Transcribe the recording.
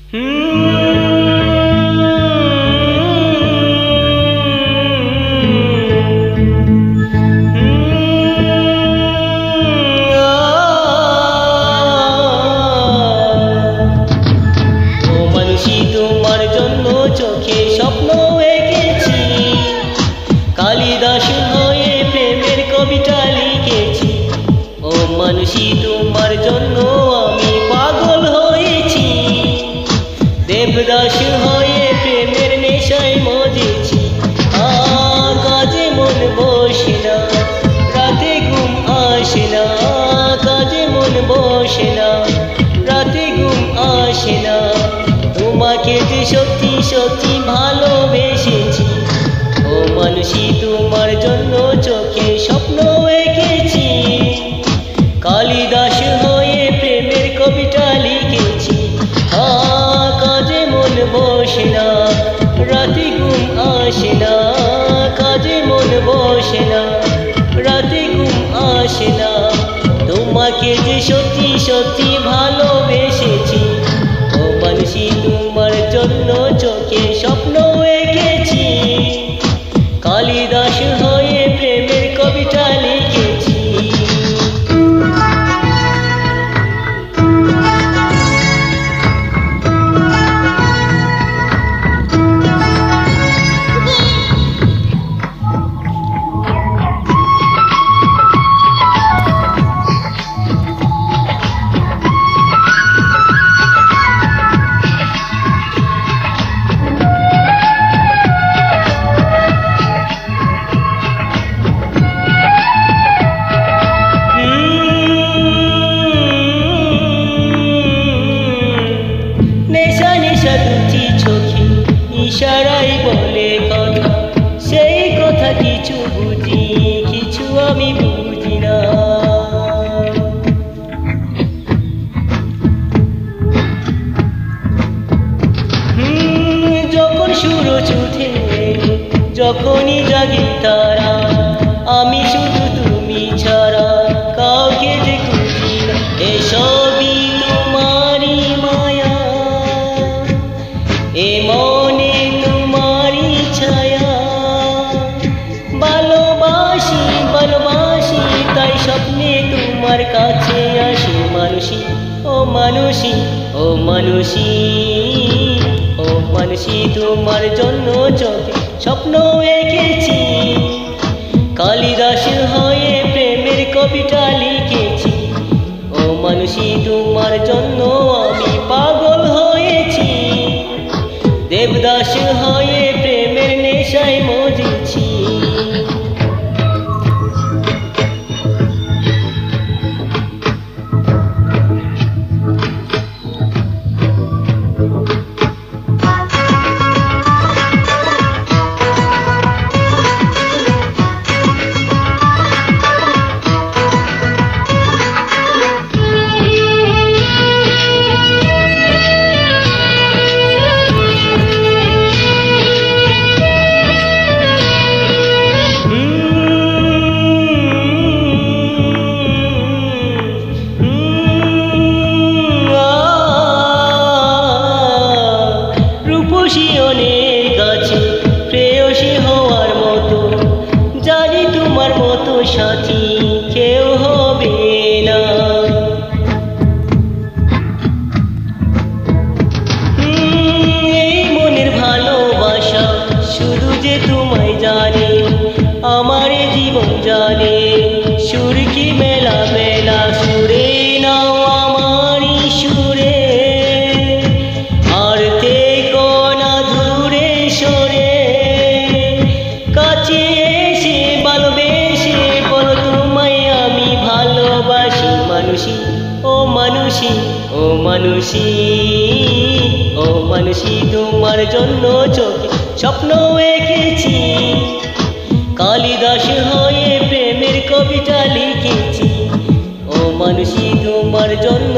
তোমার জন্য চোখে স্বপ্ন এঁকেছি, কালিদাস হয়ে প্রেমের কবিতা লিখেছি। ও মানুষী তোমার জন্য আমি পাগল হয়েছি, দেবদাস হয়ে প্রেমের নেশায় মজেছি। কাজে মন বসে না, রাতে ঘুম আসে না, কাজে মন বসে না, রাতে ঘুম আসে না। তোমাকে যে সত্যি সত্যি ভালোবেসেছি, ও মানুষী তোমার জন্য চোখে স্বপ্ন এঁকেছি, কালিদাস হয়ে প্রেমের কবিতা লিখেছি। কাজে মন বসে না, রাতে ঘুম আসে না, কাজে মন বসে না, রাতে ঘুম আসে না। তোমাকে যে সত্যি সত্যি ভালোবেসেছি, ও মানুষী তোমার জন্য চোখে স্বপ্ন এঁকেছি, কালিদাস হয়ে প্রেমের কবিতা লিখেছি। নেশা নেশা দুটি চোখে ইশারাই বলে কথা, সেই কথা কিছু বুঝি, কিছু আমি বুঝি না। যখন সূরজ উঠে, যখনই জাগে তারা, আমি শুধু তুমি ছাড়া কাউকে যে খুঁজি না। এসবই তোমারই মায়া, এ মনে তোমারই ছায়া। ভালোবাসি ভালোবাসি তাই স্বপ্নে তোমার কাছে আসি, মানুষী ও মানুষী, ও মানুষী, ও মানুষী তোমার জন্য চোখে স্বপ্ন এঁকেছি, কালিদাস হয়ে প্রেমের কবিতা লিখেছি। ও মানুষী তোমার জন্য আমি পাগল হয়েছি, দেবদাস হয়ে প্রেমের নেশায় মজেছি। অনেক কাছে প্রেয়সী হওয়ার মতো, জানি তোমার মতো সাথী কেউ হবে না। এই মনের ভালোবাসা শুধু যে তোমায় জানে, আমার জীবন জানে। সুর কি মেলা মেলা সুরে নাও আমারই সুরে, আর কাছে এসে ভালোবেসে বলো তোমায় আমি ভালোবাসি। মানুষী ও মানুষী, ও মানুষী, ও মানুষী তোমার জন্য চোখে স্বপ্ন এঁকেছি, কালিদাস হয়ে প্রেমের কবিতা লিখেছি। ও মানুষী তোমার জন্য